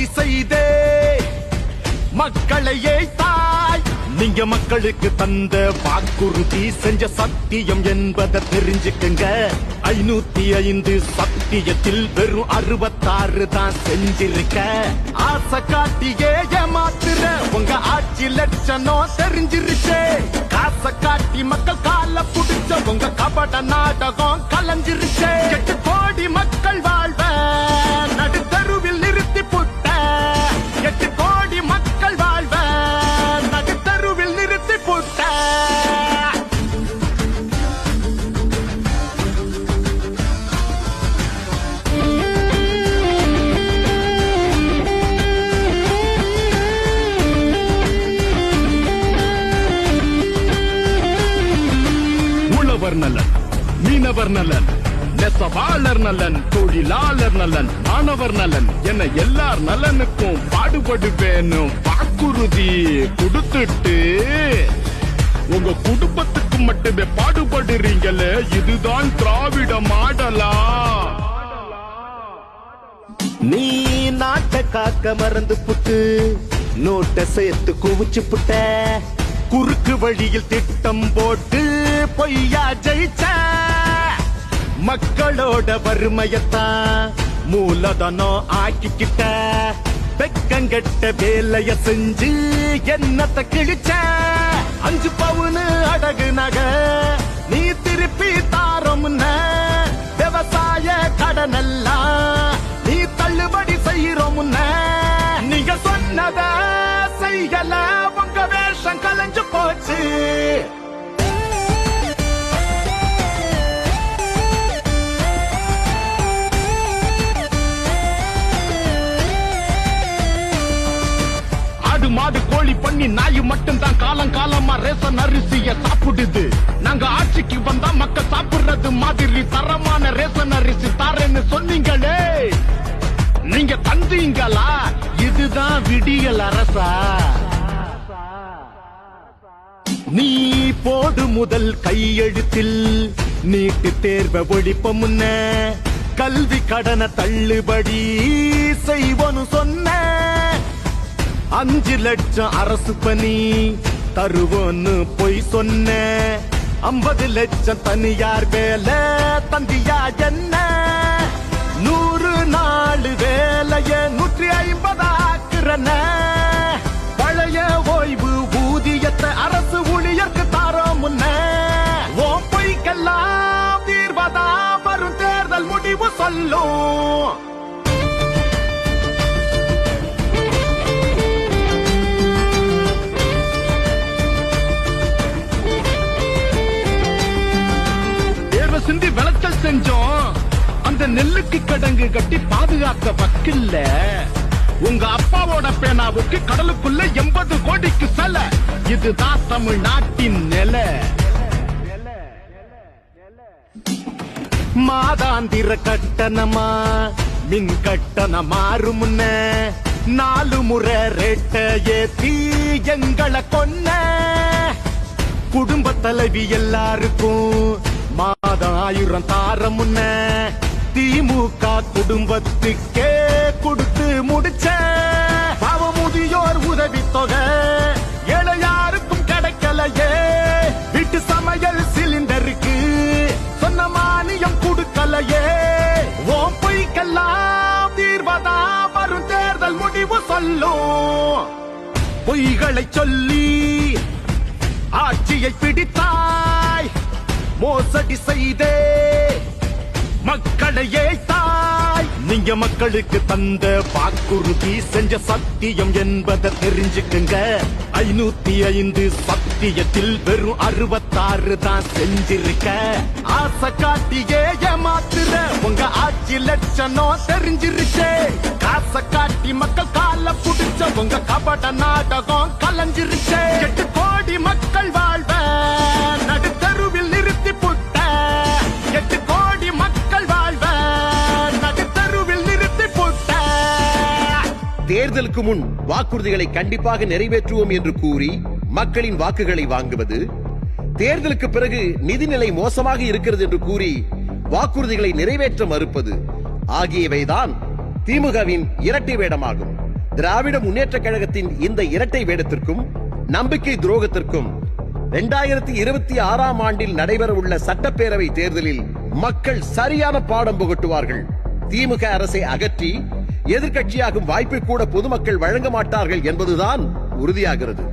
மோசடி செய்தே மக்களை ஏய்த்தாய். நீங்க மக்களுக்கு தந்த வாக்குறுதி செஞ்ச சத்தியம் என்பதை தெரிஞ்சுக்குங்க. 505 சத்தியத்தில் வெறும் 66 தான் செஞ்சிருக்க. ஆசை காட்டியே ஏமாத்துற உங்க ஆட்சி லட்சணம் தெரிஞ்சிருச்சே. காசை காட்டி மக்கள் கால புடிச்ச உங்க கபட நாடகம் கலைஞ்சிருச்சே. 8 கோடி மக்கள் வாழ்வ நடுத்தருவில் நிறுத்தி புட்ட. 8 கோடி மக்கள் வாழ்வ நடுத்தருவில் நிறுத்தி புட்ட. உழவர் நலன், மீனவர் நலன், நெசவாளர் நலன், தொழிலாளர் நலன், மாணவர் நலன் என எல்லார் நலனுக்கும் பாடுபடுவேனும் வாக்குறுதி கொடுத்துட்டு உங்க குடும்பத்துக்கு மட்டுமே பாடுபடுறீங்களே. இதுதான் திராவிட மாடலா? நீ நாட்டை காக்க மறந்து புட்டு நோட்டை சேர்த்து குவிச்சு புட்ட. குறுக்கு வழியில் திட்டம் போட்டு பொய்யா ஜெயிச்ச. மக்களோட வறுமையத்தான் மூலதனம் ஆக்கிக்கிட்ட. வெக்கங்கெட்ட வேலைய செஞ்சு என்னத்தை கிழிச்ச. 5 பவுனு அடகு நகை நீ திருப்பி தாரோம்ன. விவசாய கடனெல்லாம் நீ தள்ளுபடி செய்யறோம்ன. நீங்க சொன்னத செய்யல உங்க வேஷம் கலைஞ்சு போச்சு. மாடு கோழி பண்ணி நாய் மட்டும் தான் காலம் காலமா ரேஷன் அரிசிய சாப்பிடுது. நாங்க ஆட்சிக்கு வந்தா மக்கள் சாப்பிடுறது மாதிரி தரமான ரேஷன் அரிசி தாரேன்னு சொன்னீங்களே. நீங்க தந்தீங்களா? இதுதான் விடியல் அரசா? நீ போடு முதல் கையெழுத்தில் நீட்டு தேர்வை ஒழிப்ப முன்ன கல்வி கடனை தள்ளுபடி செய்வோன்னு சொன்ன. 5 லட்சம் அரசு பணி தருவோன்னு பொய் சொன்ன. 50 லட்சம் தனியார் வேலை தந்தியா என்ன? 100 நாள் வேலைய 150 ஆக்குறன. பழைய ஓய்வு ஊதியத்தை அரசு ஊழியருக்கு தாரோம் முன்ன. ஓ பொய்க்கெல்லாம் தீர்வதா வரும் தேர்தல் முடிவு சொல்லும். சிந்தி விளைச்சல் செஞ்சோம். அந்த நெல்லுக்கு கடங்கு கட்டி பாதுகாக்க வக்கில்ல. உங்க அப்பாவோட பேனாவுக்கு கடலுக்குள்ள 80 கோடிக்கு செல. இதுதான் தமிழ்நாட்டின் நிலை. மாதாந்திர கட்டணமா மின் கட்டணம் மாறும். 4 முறை ரேட்ட ஏத்தி எங்களை கொன்ன. குடும்ப தலைவி எல்லாருக்கும் மாதம் 1000 தாரம். திமுக குடும்பத்துக்கே கொடுத்து முடிச்ச. பாவ முதியோர் உதவி தொகை ஏழையாருக்கும் கிடைக்கலையே. வீட்டு சமையல் சிலிண்டருக்கு சொன்ன மானியம் கொடுக்கலையே. ஓம் பொய்க்கெல்லாம் தீர்வதா வரும் தேர்தல் முடிவு சொல்லும். பொய்களை சொல்லி ஆட்சியை பிடித்தாய். மோசடி செய்தே மக்களை ஏய்த்தாய். நீங்க மக்களுக்கு தந்த வாக்குறுதி செஞ்ச சத்தியம் என்பதை தெரிஞ்சுக்குங்க. 505 சத்தியத்தில் வெறும் 66 தான் செஞ்சிருக்க. ஆசை காட்டியே ஏமாத்துற உங்க ஆட்சி லட்சணம் தெரிஞ்சிருச்சே. காசை காட்டி மக்கள் கால புடிச்ச உங்க கபட நாடகம் கலைஞ்சிருச்சே. 8 கோடி மக்கள் வாழ்வ நடுத்தருவில் நிறுத்தி புட்ட. 8 கோடி மக்கள் வாழ்வ நடுத்தருவில் நிறுத்தி புட்ட. தேர்தலுக்கு முன் வாக்குறுதிகளை கண்டிப்பாக நிறைவேற்றுவோம் என்று கூறி மக்களின் வாக்குகளை வாங்குவது, தேர்தலுக்கு பிறகு நிதிநிலை மோசமாக இருக்கிறது என்று கூறி வாக்குறுதிகளை நிறைவேற்ற மறுப்பது ஆகியவைதான் திமுகவின் இரட்டை வேடமாகும். திராவிட முன்னேற்ற கழகத்தின் இந்த இரட்டை வேடத்திற்கும் நம்பிக்கை துரோகத்திற்கும் 2026ஆம் ஆண்டில் நடைபெறவுள்ள சட்டப்பேரவை தேர்தலில் மக்கள் சரியான பாடம் புகட்டுவார்கள். திமுக அரசை அகற்றி எதிர்க்கட்சியாகும் வாய்ப்பை கூட பொதுமக்கள் வழங்க மாட்டார்கள் என்பதுதான் உறுதியாகிறது.